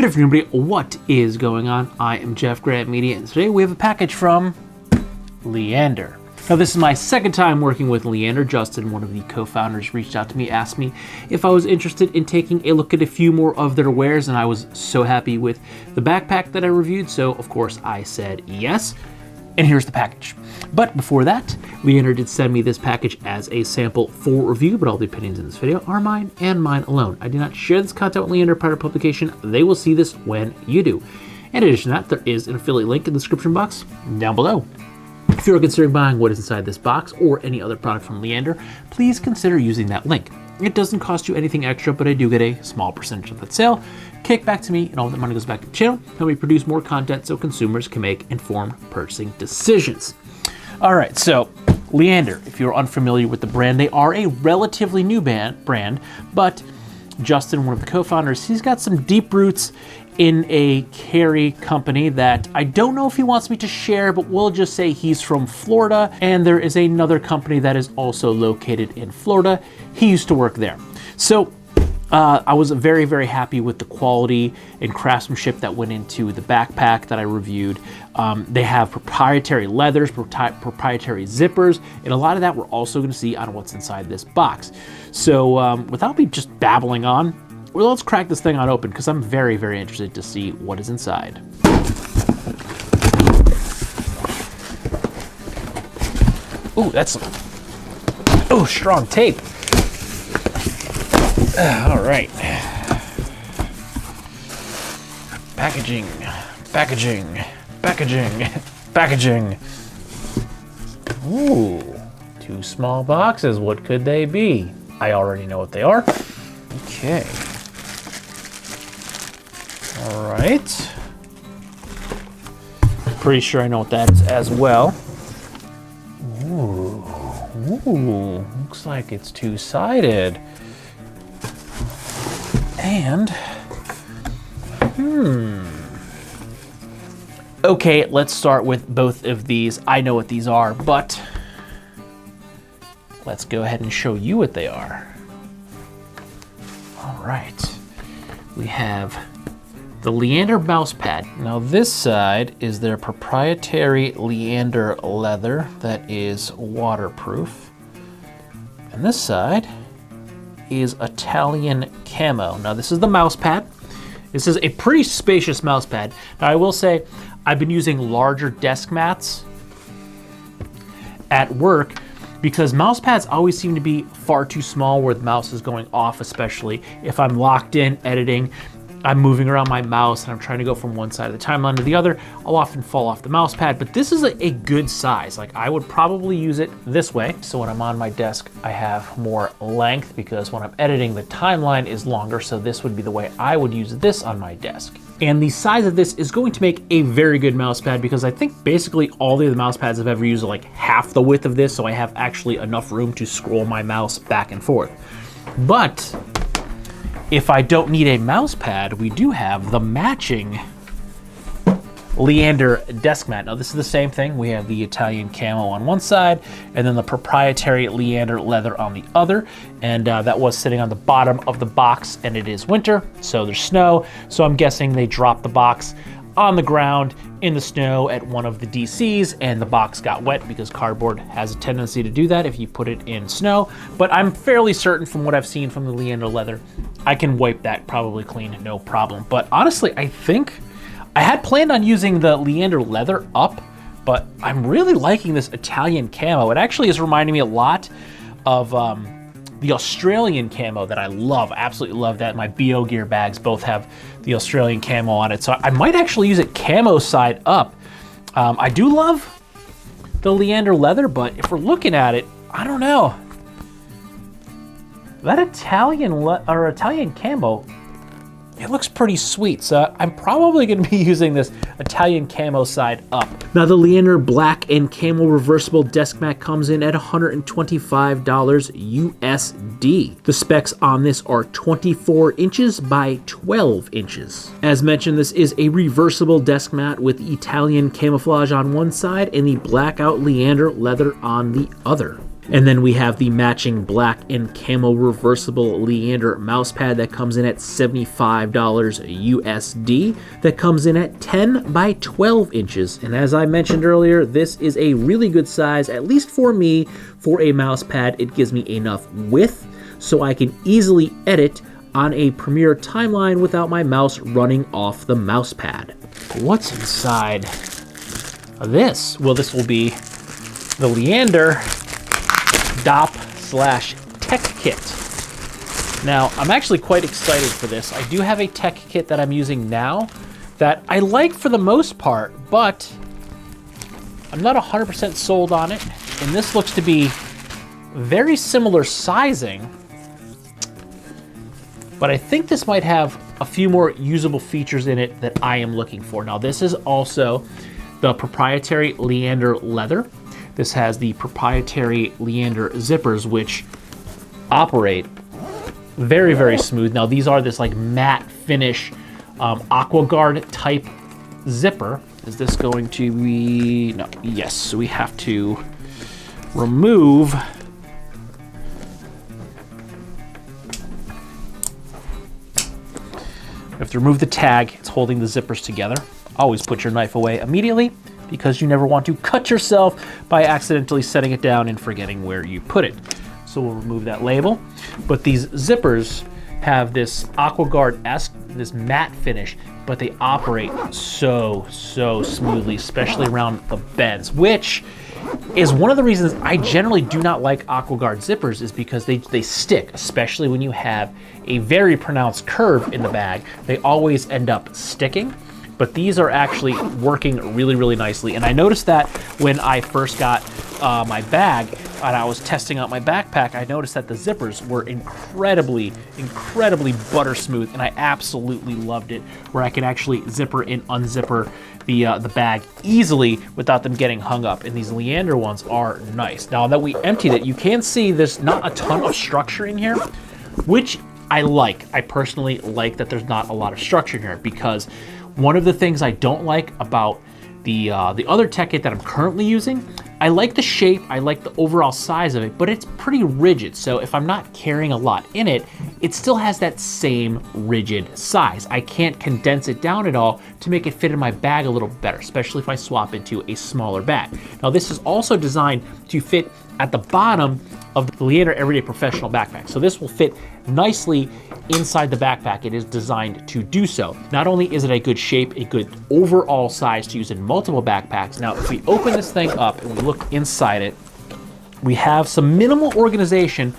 Good afternoon, everybody. What is going on? I am jeffgrantMEDIA, and today we have a package from Leander. Now, this is my second time working with Leander. Justin, one of the co-founders, reached out to me, asked me if I was interested in taking a look at a few more of their wares, and I was so happy with the backpack that I reviewed, so of course I said yes. And here's the package. But before that, Leander did send me this package as a sample for review, but all the opinions in this video are mine and mine alone. I do not share this content with Leander prior to publication. They will see this when you do. In addition to that, there is an affiliate link in the description box down below. If you're considering buying what is inside this box or any other product from Leander, please consider using that link. It doesn't cost you anything extra, but I do get a small percentage of that sale kick back to me, and all that money goes back to the channel, help me produce more content so consumers can make informed purchasing decisions. All right, so Leander, if you're unfamiliar with the brand, they are a relatively new brand, but Justin, one of the co-founders, he's got some deep roots in a carry company that I don't know if he wants me to share, but we'll just say he's from Florida, and there is another company that is also located in Florida. He used to work there. So I was very, very happy with the quality and craftsmanship that went into the backpack that I reviewed. They have proprietary leathers, proprietary zippers, and a lot of that we're also going to see on what's inside this box. So without me just babbling on, well, let's crack this thing on open because I'm very, very interested to see what is inside. Ooh, that's strong tape. All right. Packaging. Ooh, two small boxes. What could they be? I already know what they are. Okay. All right. Pretty sure I know what that is as well. Ooh, looks like it's two-sided. And, okay, let's start with both of these. I know what these are, but let's go ahead and show you what they are. All right, we have the Leander mouse pad. Now this side is their proprietary Leander leather that is waterproof. And this side is Italian camo. Now this is the mouse pad. This is a pretty spacious mouse pad. Now I will say I've been using larger desk mats at work because mouse pads always seem to be far too small where the mouse is going off, especially if I'm locked in editing. I'm moving around my mouse and I'm trying to go from one side of the timeline to the other. I'll often fall off the mouse pad, but this is a good size. Like I would probably use it this way. So when I'm on my desk, I have more length because when I'm editing, the timeline is longer. So this would be the way I would use this on my desk. And the size of this is going to make a very good mouse pad because I think basically all the other mouse pads I've ever used are like half the width of this. So I have actually enough room to scroll my mouse back and forth. But if I don't need a mouse pad, we do have the matching Leander desk mat. Now this is the same thing. We have the Italian camo on one side and then the proprietary Leander leather on the other. And that was sitting on the bottom of the box, and it is winter, so there's snow. So I'm guessing they dropped the box on the ground in the snow at one of the DCs, and the box got wet because cardboard has a tendency to do that if you put it in snow. But I'm fairly certain from what I've seen from the Leander leather, I can wipe that probably clean, no problem. But honestly, I think I had planned on using the Leander leather up, but I'm really liking this Italian camo. It actually is reminding me a lot of the Australian camo that I love. I absolutely love that. My BO gear bags both have the Australian camo on it. So I might actually use it camo side up. I do love the Leander leather, but if we're looking at it, I don't know. That Italian camo, it looks pretty sweet. So I'm probably gonna be using this Italian camo side up. Now the Leander black and camo reversible desk mat comes in at $125 USD. The specs on this are 24 inches by 12 inches. As mentioned, this is a reversible desk mat with Italian camouflage on one side and the blackout Leander leather on the other. And then we have the matching black and camo reversible Leander mouse pad that comes in at $75 USD, that comes in at 10 by 12 inches. And as I mentioned earlier, this is a really good size, at least for me, for a mouse pad. It gives me enough width so I can easily edit on a Premiere timeline without my mouse running off the mouse pad. What's inside of this? Well, this will be the Leander DOP/tech kit. Now, I'm actually quite excited for this. I do have a tech kit that I'm using now that I like for the most part, but I'm not 100% sold on it. And this looks to be very similar sizing, but I think this might have a few more usable features in it that I am looking for. Now, this is also the proprietary Leander leather. This has the proprietary Leander zippers, which operate very, very smooth. Now, these are this like matte finish aqua guard type zipper. Is this going to be, no, yes, so we have to remove the tag. It's holding the zippers together. Always put your knife away immediately, because you never want to cut yourself by accidentally setting it down and forgetting where you put it. So we'll remove that label. But these zippers have this AquaGuard-esque, this matte finish, but they operate so smoothly, especially around the bends, which is one of the reasons I generally do not like AquaGuard zippers, is because they stick, especially when you have a very pronounced curve in the bag. They always end up sticking. But these are actually working really, really nicely. And I noticed that when I first got my bag and I was testing out my backpack, I noticed that the zippers were incredibly butter smooth, and I absolutely loved it, where I can actually zipper and unzipper the bag easily without them getting hung up. And these Leander ones are nice. Now that we emptied it, you can see there's not a ton of structure in here, which I like. I personally like that there's not a lot of structure in here, because one of the things I don't like about the other tech kit that I'm currently using, I like the shape, I like the overall size of it, but it's pretty rigid. So if I'm not carrying a lot in it, it still has that same rigid size. I can't condense it down at all to make it fit in my bag a little better, especially if I swap into a smaller bag. Now, this is also designed to fit at the bottom of the Leander Everyday Professional backpack. So this will fit nicely inside the backpack. It is designed to do so. Not only is it a good shape, a good overall size to use in multiple backpacks. Now, if we open this thing up and we look inside it, we have some minimal organization,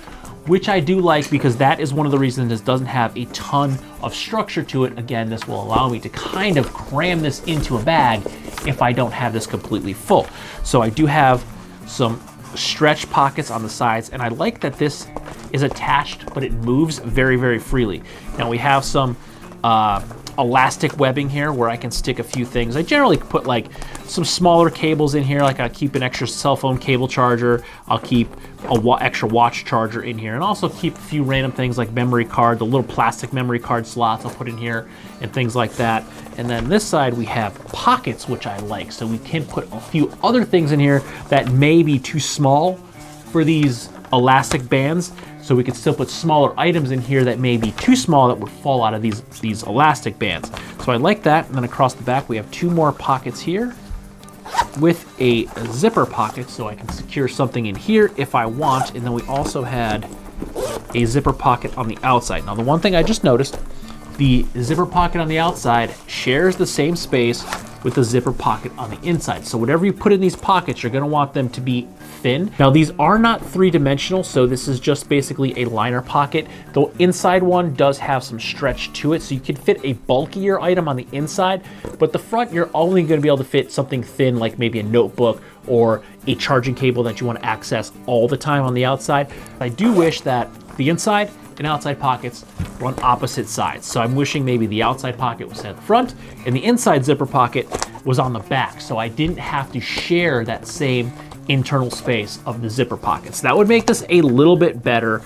which I do like, because that is one of the reasons this doesn't have a ton of structure to it. Again, this will allow me to kind of cram this into a bag if I don't have this completely full. So I do have some stretch pockets on the sides, and I like that this is attached, but it moves very, very freely. Now we have some elastic webbing here where I can stick a few things. I generally put like some smaller cables in here, like I keep an extra cell phone cable charger, I'll keep a extra watch charger in here, and also keep a few random things like memory card, the little plastic memory card slots I'll put in here, and things like that. And then this side we have pockets, which I like, so we can put a few other things in here that may be too small for these elastic bands. So we could still put smaller items in here that may be too small that would fall out of these elastic bands. So I like that. And then across the back, we have two more pockets here with a zipper pocket, so I can secure something in here if I want. And then we also had a zipper pocket on the outside. Now, the one thing I just noticed, the zipper pocket on the outside shares the same space with the zipper pocket on the inside. So whatever you put in these pockets, you're gonna want them to be thin. Now, these are not three-dimensional, so this is just basically a liner pocket. The inside one does have some stretch to it, so you can fit a bulkier item on the inside, but the front, you're only gonna be able to fit something thin, like maybe a notebook or a charging cable that you wanna access all the time on the outside. I do wish that the inside and outside pockets were on opposite sides. So I'm wishing maybe the outside pocket was at the front and the inside zipper pocket was on the back, so I didn't have to share that same internal space of the zipper pockets. That would make this a little bit better.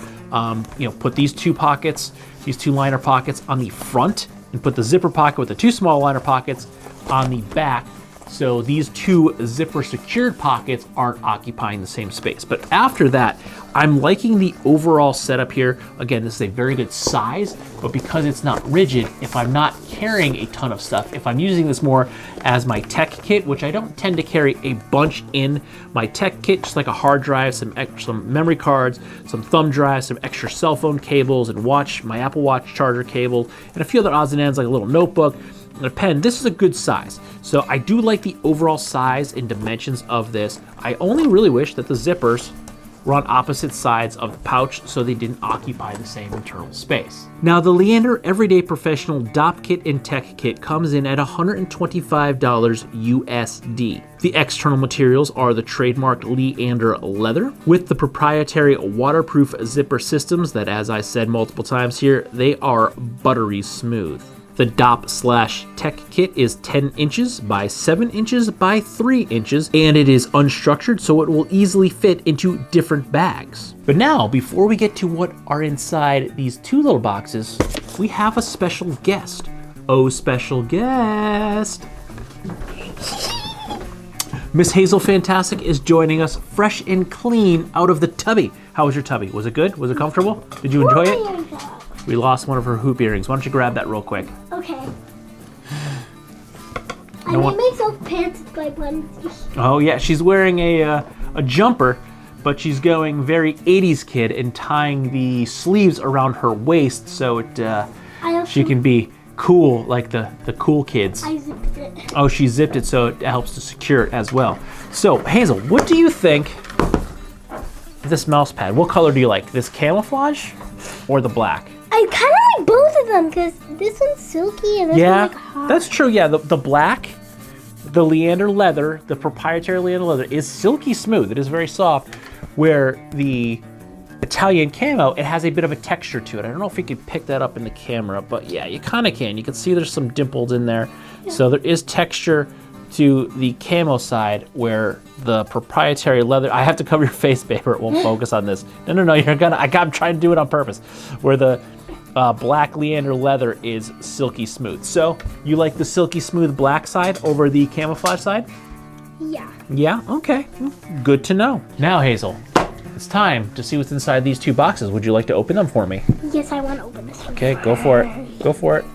Put these two pockets, these two liner pockets on the front, and put the zipper pocket with the two small liner pockets on the back So these two zipper secured pockets aren't occupying the same space. But after that, I'm liking the overall setup here. Again, this is a very good size, but because it's not rigid, if I'm not carrying a ton of stuff, if I'm using this more as my tech kit, which I don't tend to carry a bunch in my tech kit, just like a hard drive, some memory cards, some thumb drives, some extra cell phone cables, and my Apple Watch charger cable, and a few other odds and ends like a little notebook and a pen. This is a good size. So I do like the overall size and dimensions of this. I only really wish that the zippers were on opposite sides of the pouch so they didn't occupy the same internal space. Now the Leander Everyday Professional DOP Kit and Tech Kit comes in at $125 USD. The external materials are the trademarked Leander leather with the proprietary waterproof zipper systems that, as I said multiple times here, they are buttery smooth. The DOP/Tech Kit is 10 inches by 7 inches by 3 inches, and it is unstructured, so it will easily fit into different bags. But now, before we get to what are inside these two little boxes, we have a special guest. Oh, special guest! Miss Hazel Fantastic is joining us fresh and clean out of the tubby. How was your tubby? Was it good? Was it comfortable? Did you enjoy it? We lost one of her hoop earrings. Why don't you grab that real quick? Okay. I made myself pants with my onesie. Oh yeah, she's wearing a jumper, but she's going very 80s kid and tying the sleeves around her waist so she can be cool like the cool kids. I zipped it. Oh, she zipped it so it helps to secure it as well. So Hazel, what do you think of this mouse pad? What color do you like? This camouflage or the black? I kind of like both of them because this one's silky and this one's like hard. That's true. Yeah, the black, the Leander leather, the proprietary Leander leather is silky smooth. It is very soft. Where the Italian camo, it has a bit of a texture to it. I don't know if you could pick that up in the camera, but yeah, you kind of can. You can see there's some dimples in there. Yeah. So there is texture to the camo side where the proprietary leather, I have to cover your face, babe, or it won't focus on this. No, I'm trying to do it on purpose. Where the black Leander leather is silky smooth. So you like the silky smooth black side over the camouflage side? Yeah. Yeah, okay, good to know. Now Hazel, it's time to see what's inside these two boxes. Would you like to open them for me? Yes, I want to open this one. Okay, go for it. Go for it.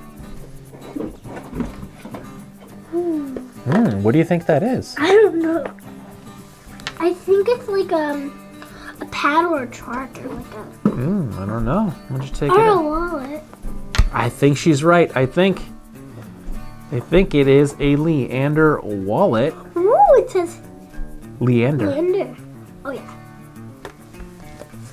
What do you think that is? I don't know. I think it's like a pad or a chart or like a... I don't know. Why don't you take it? Or a wallet. I think she's right. I think it is a Leander wallet. Ooh, it says Leander. Leander. Oh yeah.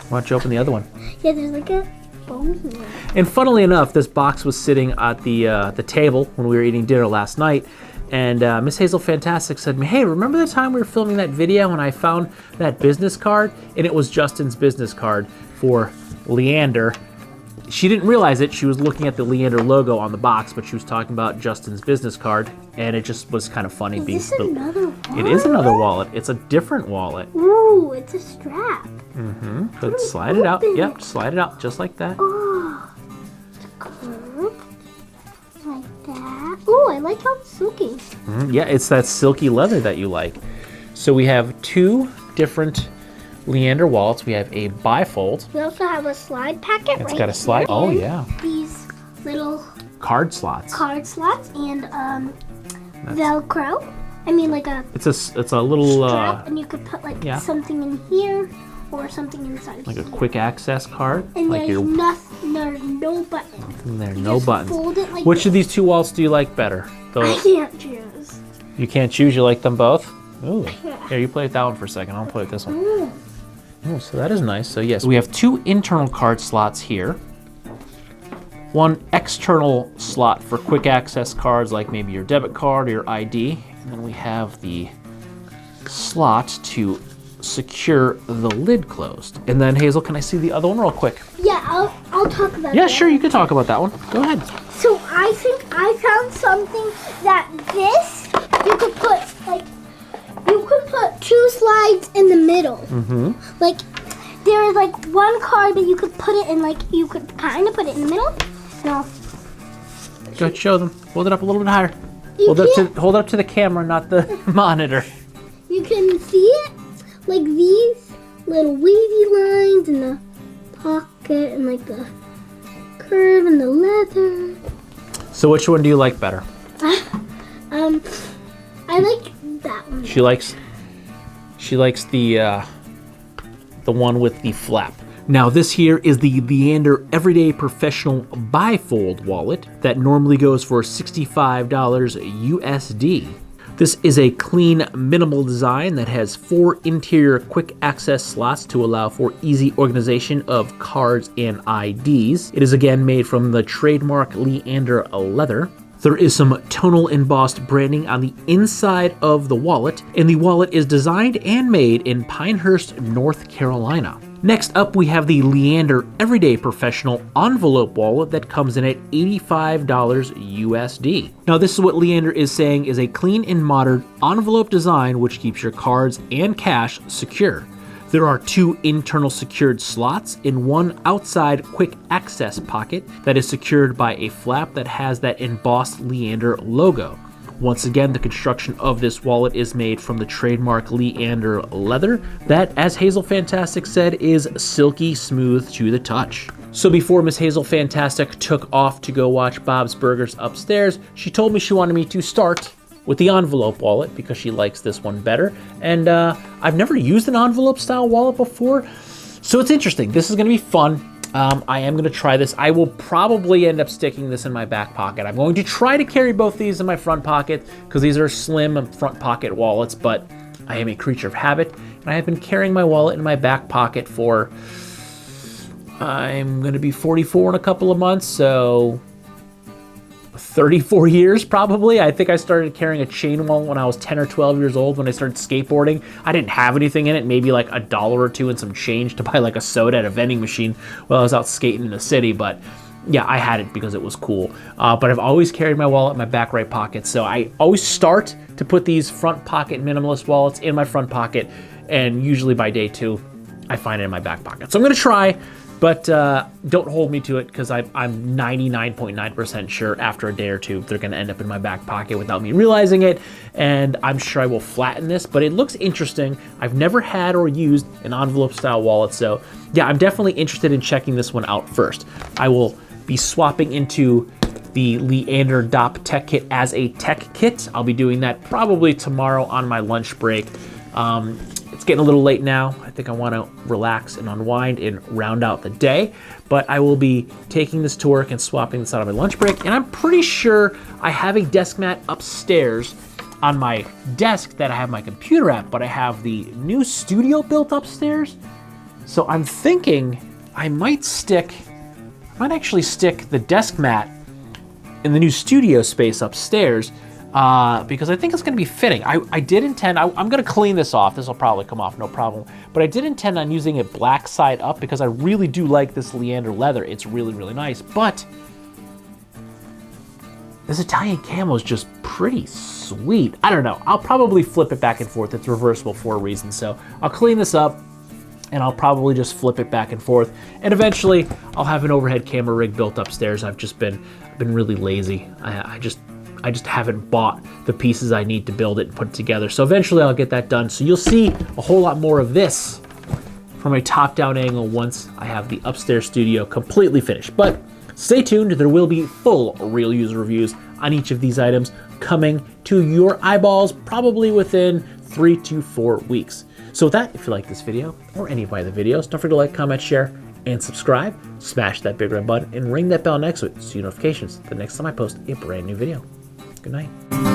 Why don't you open the other one? Yeah, there's like a bone here. And funnily enough, this box was sitting at the table when we were eating dinner last night. And Miss Hazel Fantastic said to me, hey, remember the time we were filming that video and I found that business card? And it was Justin's business card for Leander. She didn't realize it. She was looking at the Leander logo on the box, but she was talking about Justin's business card. And it just was kind of funny. Is this another wallet? It is another wallet. It's a different wallet. Ooh, it's a strap. But slide it out. Yep, slide it out just like that. Oh, it's curved. Like that. Ooh, I like how it's silky. Yeah, it's that silky leather that you like. So we have two different Leander wallets. We have a bifold. We also have a slide packet. It's got a slide. Oh yeah. These little card slots. And Velcro. I mean, like a. It's a little strap, and you could put like something in here or something inside. Like a quick access card. And like there's no buttons. There's no buttons. Fold it like Which of these two wallets do you like better? I can't choose. You can't choose. You like them both? Ooh. Here, you play with that one for a second. I'll play with this one. Oh, so that is nice. So yes, we have two internal card slots here. One external slot for quick access cards like maybe your debit card or your ID. And then we have the slot to secure the lid closed. And then Hazel, can I see the other one real quick? Yeah, I'll talk about that. Yeah, sure, you can talk about that one. Go ahead. So I think I found something that this, you could put two slides in the middle. Like, there is like one card that you could put it in, like, you could kind of put it in the middle. No. Go ahead, show them. Hold it up a little bit higher. Hold up to the camera, not the monitor. You can see it like these little wavy lines in the pocket and like the curve in the leather. So which one do you like better? I like that one. She likes the one with the flap. Now this here is the Leander Everyday Professional Bifold wallet that normally goes for $65 USD. This is a clean, minimal design that has 4 interior quick access slots to allow for easy organization of cards and IDs. It is again made from the trademark Leander leather. There is some tonal embossed branding on the inside of the wallet, and the wallet is designed and made in Pinehurst, North Carolina. Next up, we have the Leander Everyday Professional envelope wallet that comes in at $85 USD. Now, this is what Leander is saying is a clean and modern envelope design which keeps your cards and cash secure. There are 2 internal secured slots and 1 outside quick access pocket that is secured by a flap that has that embossed Leander logo. Once again, the construction of this wallet is made from the trademark Leander leather that, as Hazel Fantastic said, is silky smooth to the touch. So before Miss Hazel Fantastic took off to go watch Bob's Burgers upstairs, she told me she wanted me to start with the envelope wallet because she likes this one better. And I've never used an envelope style wallet before, so it's interesting. This is gonna be fun. I am gonna try this. I will probably end up sticking this in my back pocket. I'm going to try to carry both these in my front pocket because these are slim front pocket wallets, but I am a creature of habit, and I have been carrying my wallet in my back pocket for, I'm gonna be 44 in a couple of months, so 34 years probably. I think I started carrying a chain wallet when I was 10 or 12 years old when I started skateboarding. I didn't have anything in it, maybe like $1 or $2 and some change to buy like a soda at a vending machine while I was out skating in the city, but yeah, I had it because it was cool. But I've always carried my wallet in my back right pocket, so I always start to put these front pocket minimalist wallets in my front pocket, and usually by day 2, I find it in my back pocket. So I'm gonna try, but don't hold me to it because I'm 99.9% sure after a day or 2 they're going to end up in my back pocket without me realizing it, and I'm sure I will flatten this, but it looks interesting. I've never had or used an envelope style wallet, so yeah, I'm definitely interested in checking this one out first. I will be swapping into the Leander DOP Tech Kit as a tech kit. I'll be doing that probably tomorrow on my lunch break. It's getting a little late now. I think I want to relax and unwind and round out the day, but I will be taking this to work and swapping this out on my lunch break, and I'm pretty sure I have a desk mat upstairs on my desk that I have my computer at, but I have the new studio built upstairs, so I'm thinking I might actually stick the desk mat in the new studio space upstairs, because I think it's going to be fitting. I did intend, I'm going to clean this off. This will probably come off, no problem. But I did intend on using it black side up because I really do like this Leander leather. It's really, really nice. But this Italian camo is just pretty sweet. I don't know. I'll probably flip it back and forth. It's reversible for a reason. So I'll clean this up, and I'll probably just flip it back and forth. And eventually, I'll have an overhead camera rig built upstairs. I've been really lazy. I just haven't bought the pieces I need to build it and put it together. So eventually I'll get that done. So you'll see a whole lot more of this from a top-down angle once I have the upstairs studio completely finished. But stay tuned, there will be full real user reviews on each of these items coming to your eyeballs probably within 3 to 4 weeks. So with that, if you like this video or any of my other videos, don't forget to like, comment, share, and subscribe. Smash that big red button and ring that bell next to it so you get notifications the next time I post a brand new video. Good night.